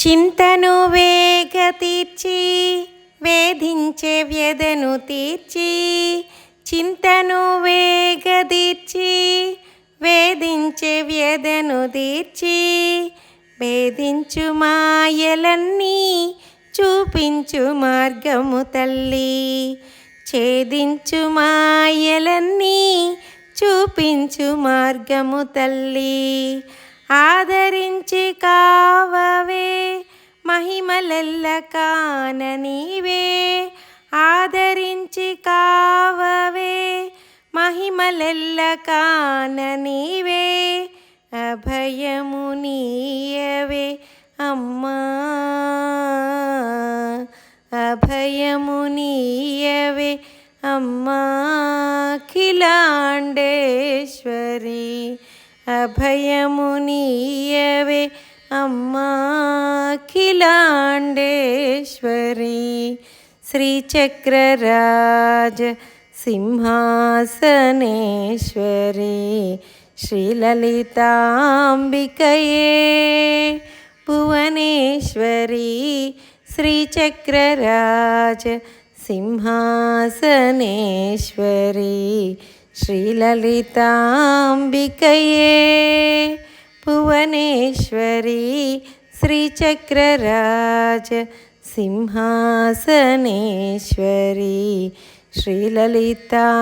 చింతను వేగ తీర్చి వేధించే వ్యధను తీర్చి, చింతను వేగ తీర్చి వేధించే వ్యధను తీర్చి, భేదించు మాయలన్నీ చూపించు మార్గము తల్లి, ఛేదించు మాయలన్నీ చూపించు మార్గము తల్లి. ఆదరించి కావవే మహిమలెల్ల కాన నీవే, ఆదరించి కావవే మహిమలెల్ల కాన నీవే, అభయము నీయవే అమ్మా, అభయము నీయవే అమ్మా అఖిలాండేశ్వరి, అభయము నీయవే అమ్మా అఖిలాండేశ్వరి. శ్రీచక్రరాజ సింహాసనేశ్వరి శ్రీలలితాంబికయే భువనేశ్వరి, శ్రీచక్రరాజ సింహాసనేశ్వరి శ్రీలలితాంబికయే భువనేశ్వరి, శ్రీచక్రరాజ సింహాసనేశ్వరి శ్రీలలితాంబికయే.